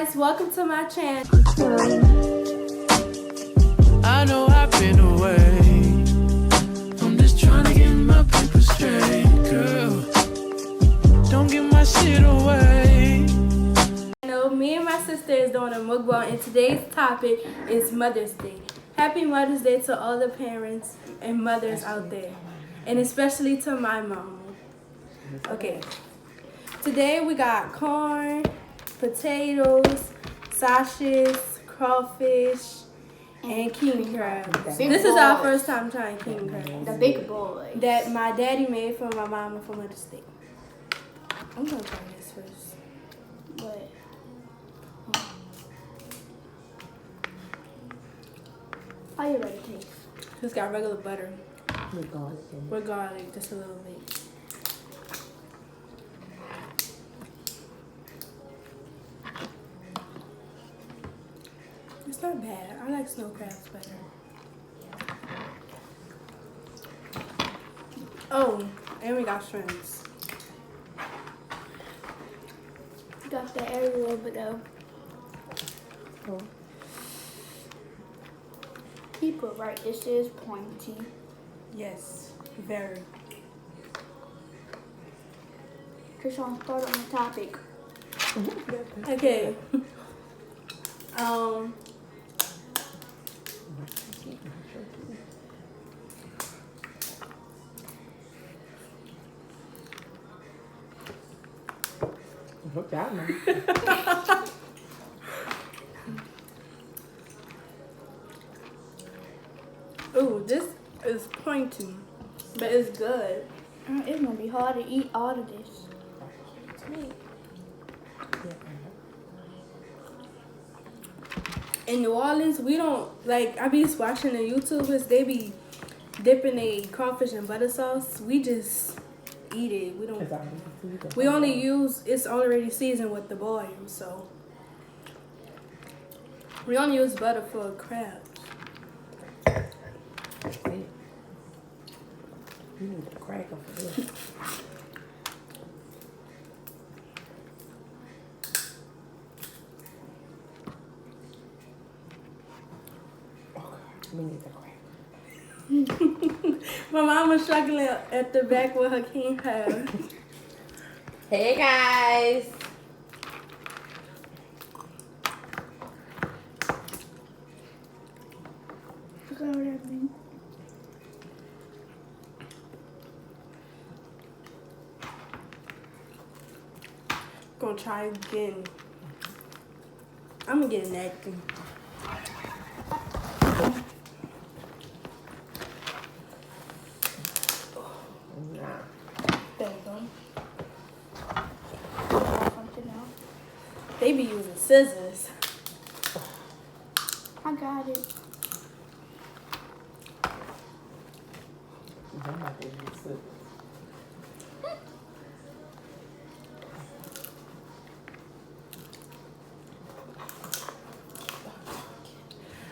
guys, welcome to my channel. I know I've been away. I'm just trying to get my paper straight, girl. Don't give my shit away. You know, me and my sister is doing a mukbang, and today's topic is Mother's Day. Happy Mother's Day to all the parents and mothers out there, and especially to my mom. Okay, today we got corn, potatoes, sausages, crawfish, and king crabs. This is our first time trying king crabs. The big boy. That my daddy made for my mama for Mother's Day. I'm gonna try this first. What? How you ready to taste? It's got regular butter With with garlic, just a little bit. It's not bad. I like snow crabs better. Oh, and we got shrimps. Got the air a little bit though. People right, this is pointy. Yes, very. Krishan, start on the topic. Okay. Hook that man. Ooh, this is pointy, but it's good. It's gonna be hard to eat all of this. In New Orleans, we don't, like, I be watching the YouTubers, they be dipping a crawfish in butter sauce. We just eat it. We don't, we only use, it's already seasoned with the boil, so. We only use butter for crabs. You need to crack them for this. We need to crack. My mom was struggling at the back with her king crab. Hey guys. Look at everything. Gonna try again. I'm gonna get an napkin. There you go. Something else. They be using scissors. I got it.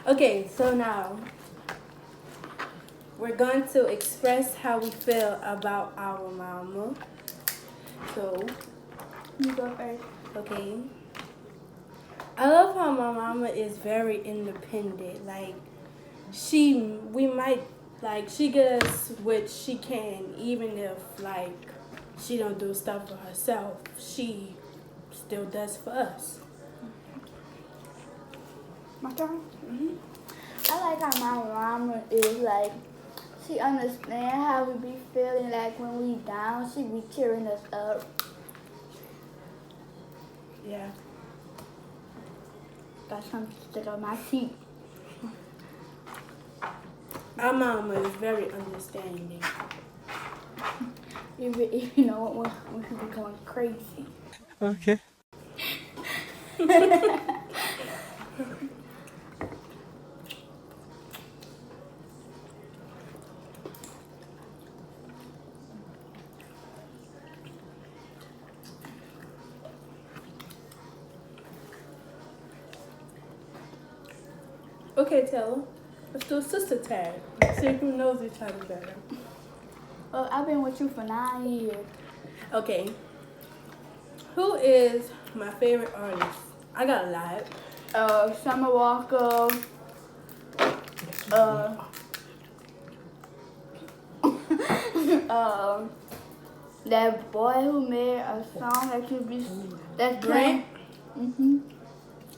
Okay, so now we're going to express how we feel about our mama. So, You go first. okay. I love how my mama is very independent. Like, she get us what she can, even if, like, she don't do stuff for herself. She still does for us. My turn? I like how my mama is like, she understand how we be feeling, like when we down, she be cheering us up. Yeah. Got something to stick on my teeth. Our mama is very understanding. Even you know when she be going crazy. Okay. Okay, Taylor. Let's do a sister tag. See who knows each other better. Well, I've been with you for 9 years. Okay. Who is my favorite artist? I got a lot. Summer Walker. That boy who made a song that you be that's Brent. Mhm.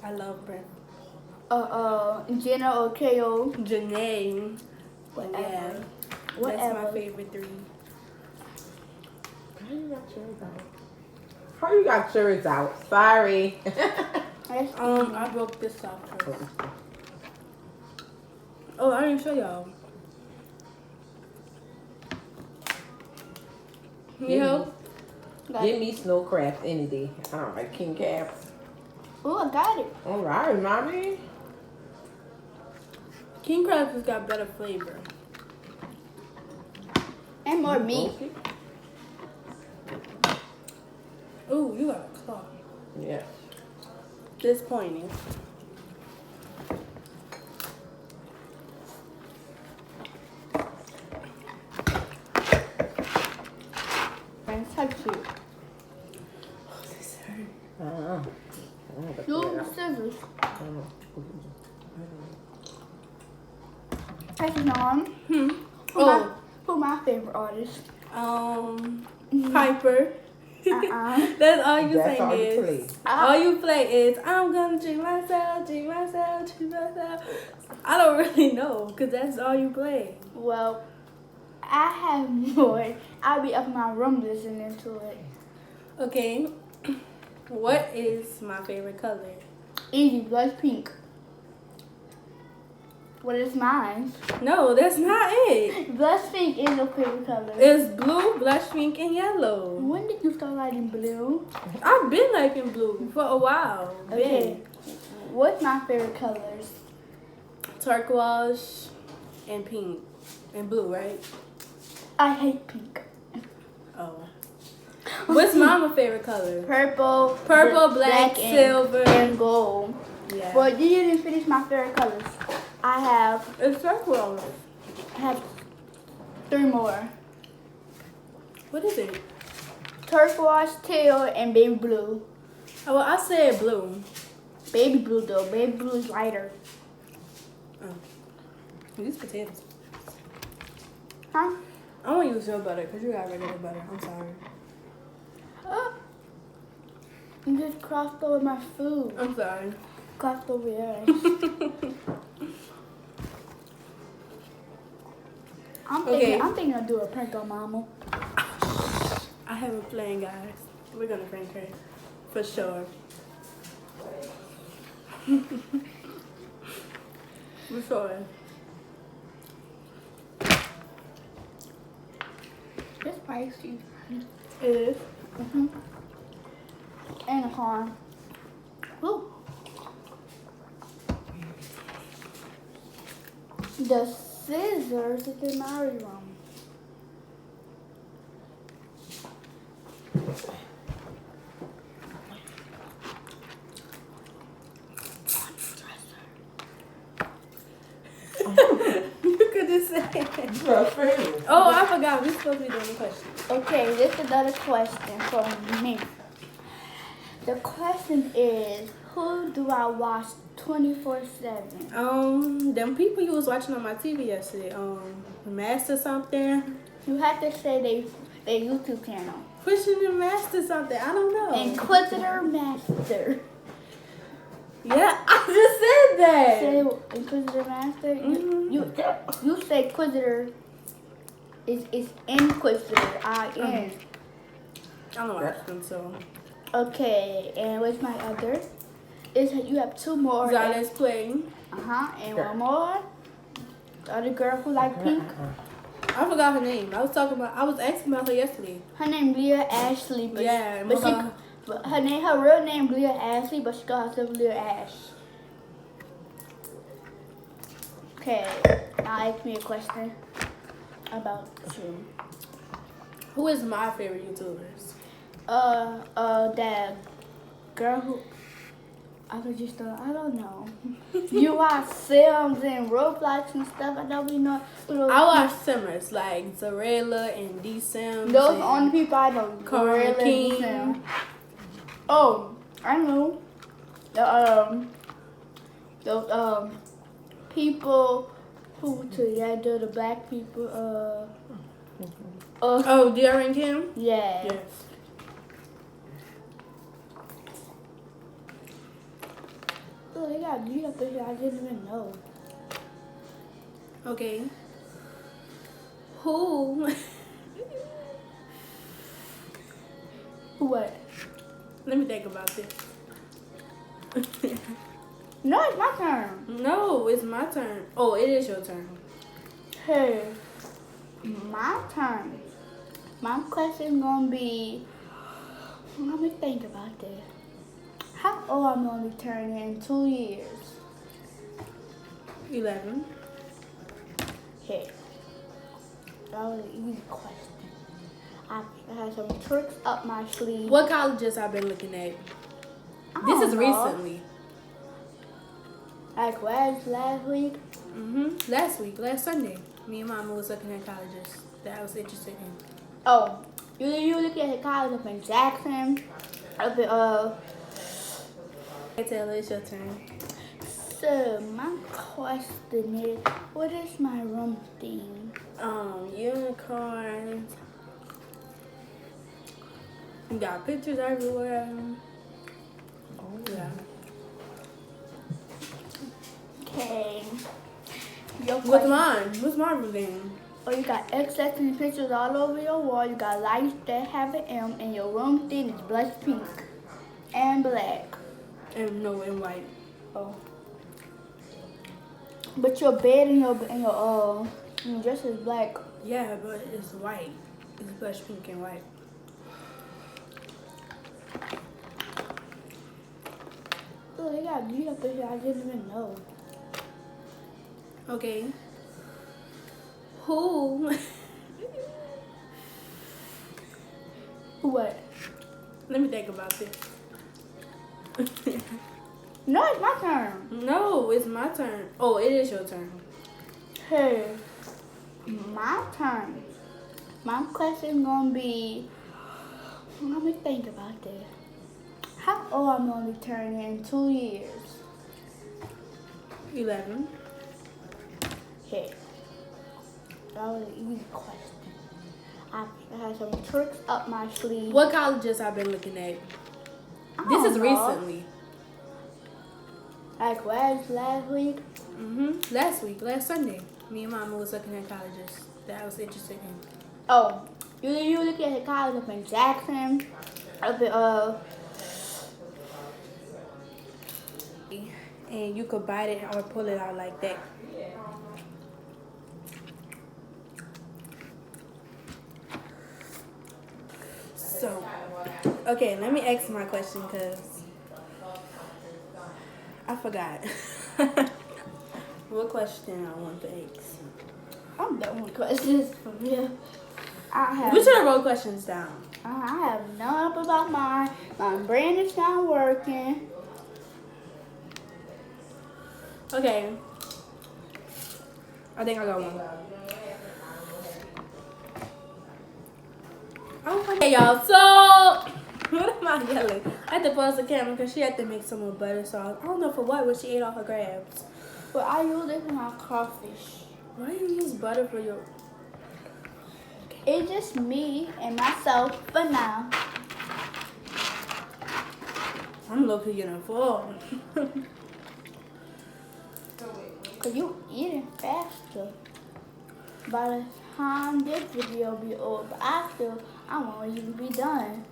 I love Brent. Jenna or KO. Janae. Whatever. Yeah. That's Whatever. my favorite 3. How you got yours out? How you got yours out? Sorry. That's I broke this off first. Oh, I didn't show y'all. You know? Give me snow crabs any day. I don't like king crabs. Oh, I got it. All right, mommy. King crabs has got better flavor. And more meat. Okay. Ooh, you got a claw. Yeah. Disappointing. And touch you. Oh, this hurt. Use scissors. Touching on. Oh, Who my favorite artist? Piper. That's all you That's sing all you is. play. All you play is I'm gonna drink myself, drink myself, drink myself. I don't really know, because that's all you play. Well, I have more. I'll be up in my room listening to it. Okay. What is my favorite color? Easy, blush pink. What is mine? No, that's not it. Blush pink is your favorite color. It's blue, blush pink, and yellow. When did you start liking blue? I've been liking blue for a while. Okay. What's my favorite colors? Turquoise and pink and blue, right? I hate pink. Oh. What's mama's favorite color? Purple, Purple, black, and silver. and gold. Yeah. But you didn't finish my favorite colors. I It's turquoise. have 3 more. What is it? Turquoise, teal, and baby blue. Oh, well, I said blue. Baby blue though. Baby blue is lighter. These potatoes. Huh? I want to use your butter because you got regular butter. I'm sorry. You just crossed over my food. I'm sorry. Crossed over yours. I'm thinking of doing a prank on Mama. I have a plan, guys. We're going to prank her. For sure. For sure. It's spicy. It is. And a corn. Ooh. The scissors is in my room. You could just say it. Oh, I forgot. We're supposed to be doing the question. Okay, this is another question from me. The question is, who do I watch 24/7? Them people you was watching on my TV yesterday, Master something. You have to say their YouTube channel. Pushing the Master something. I don't know. Inquisitor Master. Yeah, I just said that. Say Inquisitor Master. You say Inquisitor. It's Inquisitor. I-N. I don't watch them, so. Okay, and what's my other? Is you have 2 more. Zyla's playing. And one more. The other girl who like pink. I forgot her name. I was asking about her yesterday. Her name Leah Ashley. But Yeah, but her real name Leah Ashley, but she got herself Leah Ash. Okay, now ask me a question about you. Who is my favorite YouTubers? That girl who I don't know. You watch Sims and Roblox and stuff. I don't really know. I watch Simmers like Zarela and D Sims. Those are the only people I know. Corinne Gorilla and King. D-Sim. Oh, I know. those people who together, the black people, Oh, Dior and Kim? yeah. Yes. Oh, they got beat up in here, I didn't even know. Okay. Who? What? Let me think about this. No, it's my turn. No, it's my turn. Oh, it is your turn. Hey, my turn. My question gonna be, let me think about this. How old I'm gonna be turning in 2 years? 11. Hey, that was an easy question. I had some tricks up my sleeve. What colleges I've been looking at? I This is don't know. recently. Like last week? Last Sunday. Me and Mama was looking at colleges that I was interested in. Oh, you look at the college up in Jackson, up in Hey Taylor, it's your turn. So my question is, what is my room theme? Unicorns. You got pictures everywhere. Oh yeah. Okay. What's mine? What's my room theme? Oh, you got accessing pictures all over your wall. You got lights that have an M, and your room theme is blush pink and black. And no, in white. Oh. But your bed and your dress is black. Yeah, but it's white. It's blush pink and white. Oh, they got beat up in here. I didn't even know. Okay. Who? What? Let me think about this. No, it's my turn. No, it's my turn. Oh, it is your turn. Hey, my turn. My question gonna be, let me think about this. How old I'm gonna be turning in 2 years? 11. Hey, that was an easy question. I had some tricks up my sleeve. What colleges I've been looking at? I This is don't know. recently. Like last week? Last Sunday. Me and Mama was looking at colleges that I was interested in. Oh, you look at the college up in Jackson, up in And you could bite it or pull it out like that. So, okay, let me ask my question because I forgot. What question I want to ask? I'm done with questions from here. We should have wrote questions down. I have no up about mine. My brain is not working. Okay. I think I got one. Okay, y'all. So, what am I yelling? I had to pause the camera because she had to make some more butter sauce. I don't know for what when she ate all her crabs. But I use it for my crawfish. Why do you use butter for your... It's just me and myself for now. I'm low-key getting full. Cause you eating faster. By the time this video be over, I won't even be done.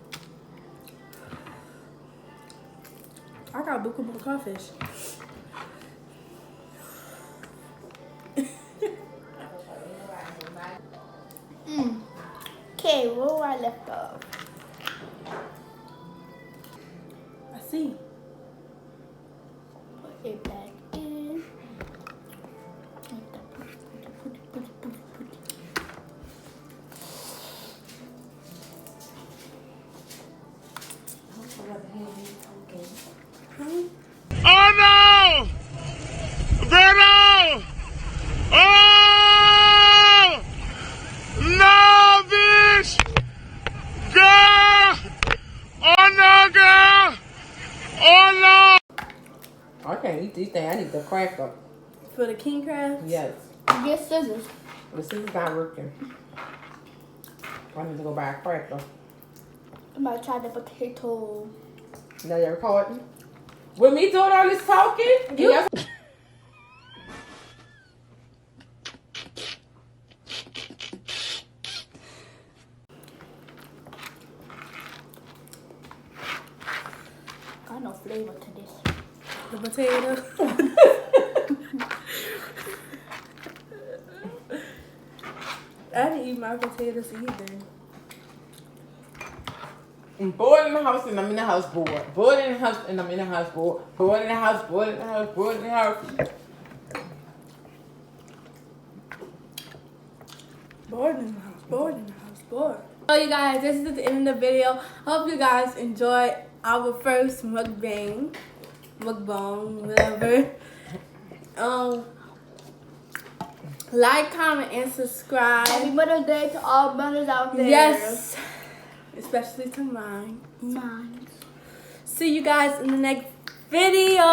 I got buku crawfish. Okay, where I left off? I see. Put it back in. Oh no! Beto! Oh! No, bitch! Girl! Oh no, girl! Oh no! I can't eat these things. I need the cracker. For the king crabs? Yes. Get scissors. The scissors not working. I need to go buy a cracker. I'm gonna try the potato. Now you're recording? With me doing all this talking? You- Got no flavor to this. The potato. I didn't eat my potatoes either. I'm bored in the house and I'm in the house bored. Bored in the house and I'm in the house bored. Bored in the house, bored in the house, bored in the house. Bored in the house, bored in the house, bored. So you guys, this is the end of the video. Hope you guys enjoyed our first mukbang, whatever. Like, comment, and subscribe. Happy Mother's Day to all mothers out there. Yes, especially to mine. Mine. See you guys in the next video.